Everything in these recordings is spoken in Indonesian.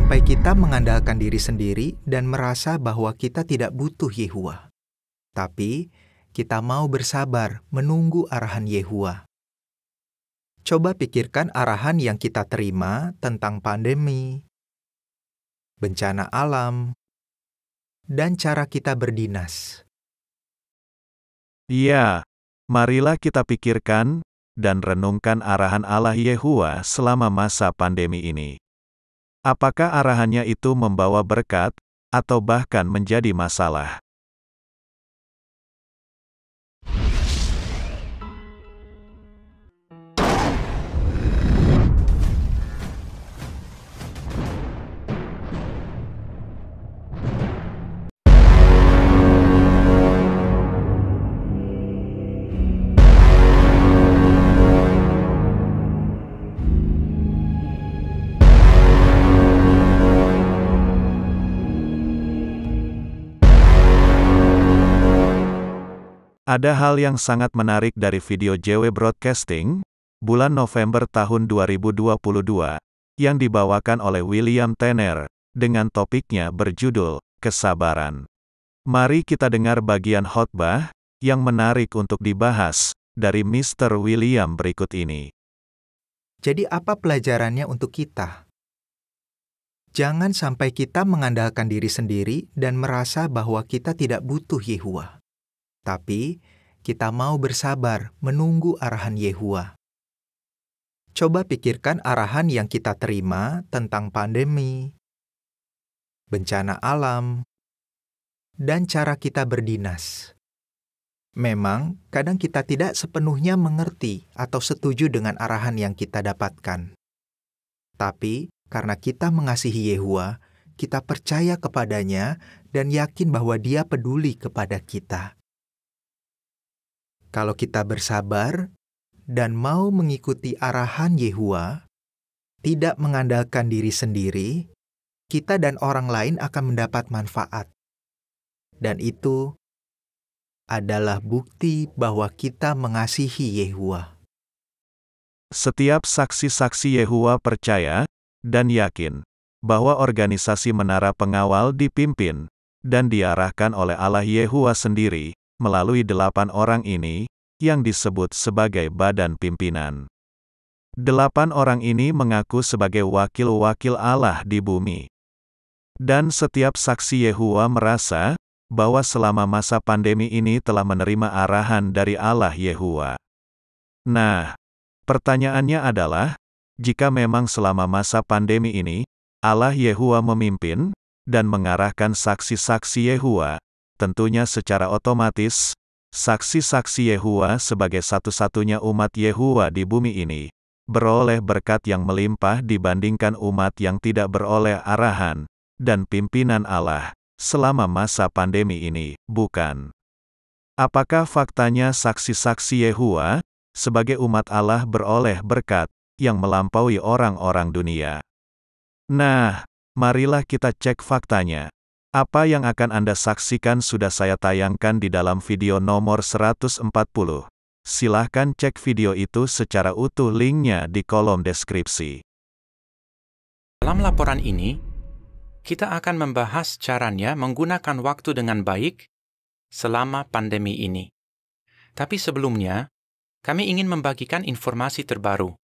sampai kita mengandalkan diri sendiri dan merasa bahwa kita tidak butuh Yehuwa. Tapi, kita mau bersabar menunggu arahan Yehuwa. Coba pikirkan arahan yang kita terima tentang pandemi, bencana alam, dan cara kita berdinas. Ya, marilah kita pikirkan dan renungkan arahan Allah Yehuwa selama masa pandemi ini. Apakah arahannya itu membawa berkat, atau bahkan menjadi masalah? Ada hal yang sangat menarik dari video JW Broadcasting, bulan November tahun 2022, yang dibawakan oleh William Tanner, dengan topiknya berjudul, Kesabaran. Mari kita dengar bagian khotbah, yang menarik untuk dibahas, dari Mr. William berikut ini. Jadi apa pelajarannya untuk kita? Jangan sampai kita mengandalkan diri sendiri dan merasa bahwa kita tidak butuh Yehuwa. Tapi, kita mau bersabar menunggu arahan Yehuwa. Coba pikirkan arahan yang kita terima tentang pandemi, bencana alam, dan cara kita berdinas. Memang, kadang kita tidak sepenuhnya mengerti atau setuju dengan arahan yang kita dapatkan. Tapi, karena kita mengasihi Yehuwa, kita percaya kepadanya dan yakin bahwa Dia peduli kepada kita. Kalau kita bersabar dan mau mengikuti arahan Yehuwa, tidak mengandalkan diri sendiri, kita dan orang lain akan mendapat manfaat. Dan itu adalah bukti bahwa kita mengasihi Yehuwa. Setiap saksi-saksi Yehuwa percaya dan yakin bahwa organisasi Menara Pengawal dipimpin dan diarahkan oleh Allah Yehuwa sendiri melalui 8 orang ini yang disebut sebagai badan pimpinan. 8 orang ini mengaku sebagai wakil-wakil Allah di bumi. Dan setiap saksi Yehuwa merasa bahwa selama masa pandemi ini telah menerima arahan dari Allah Yehuwa. Nah, pertanyaannya adalah, jika memang selama masa pandemi ini, Allah Yehuwa memimpin dan mengarahkan saksi-saksi Yehuwa, tentunya secara otomatis, saksi-saksi Yehuwa sebagai satu-satunya umat Yehuwa di bumi ini, beroleh berkat yang melimpah dibandingkan umat yang tidak beroleh arahan dan pimpinan Allah selama masa pandemi ini, bukan? Apakah faktanya saksi-saksi Yehuwa sebagai umat Allah beroleh berkat yang melampaui orang-orang dunia? Nah, marilah kita cek faktanya. Apa yang akan Anda saksikan sudah saya tayangkan di dalam video nomor 140. Silahkan cek video itu secara utuh, linknya di kolom deskripsi. Dalam laporan ini, kita akan membahas caranya menggunakan waktu dengan baik selama pandemi ini. Tapi sebelumnya, kami ingin membagikan informasi terbaru.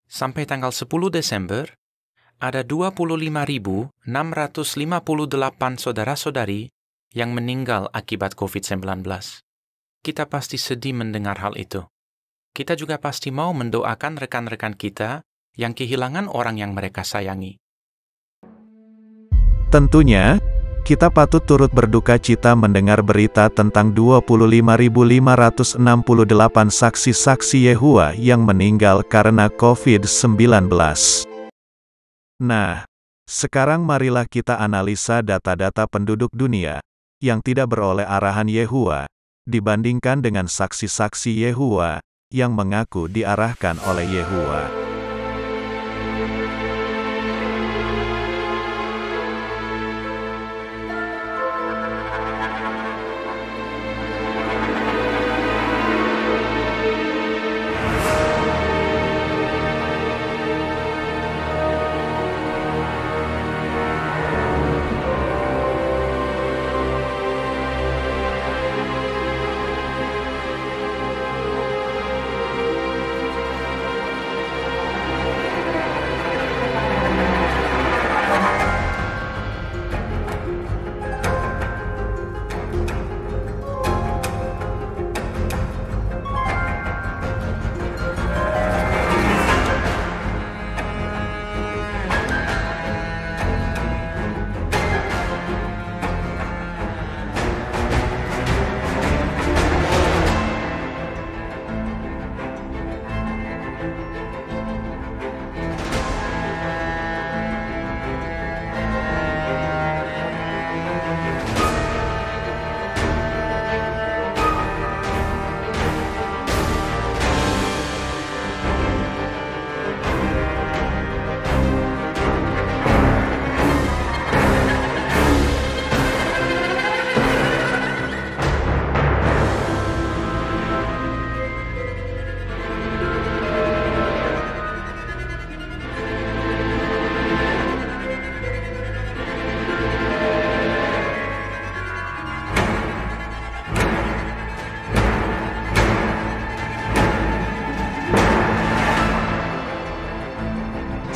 Sampai tanggal 10 Desember, ada 25.658 saudara-saudari yang meninggal akibat COVID-19. Kita pasti sedih mendengar hal itu. Kita juga pasti mau mendoakan rekan-rekan kita yang kehilangan orang yang mereka sayangi. Tentunya, kita patut turut berduka cita mendengar berita tentang 25.568 saksi-saksi Yehuwa yang meninggal karena COVID-19. Nah, sekarang marilah kita analisa data-data penduduk dunia yang tidak beroleh arahan Yehuwa, dibandingkan dengan saksi-saksi Yehuwa yang mengaku diarahkan oleh Yehuwa.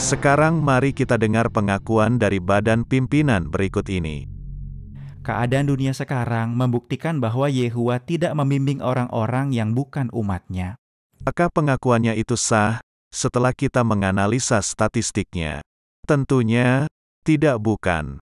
Sekarang mari kita dengar pengakuan dari badan pimpinan berikut ini. Keadaan dunia sekarang membuktikan bahwa Yehuwa tidak membimbing orang-orang yang bukan umatnya. Apakah pengakuannya itu sah setelah kita menganalisa statistiknya? Tentunya tidak, bukan.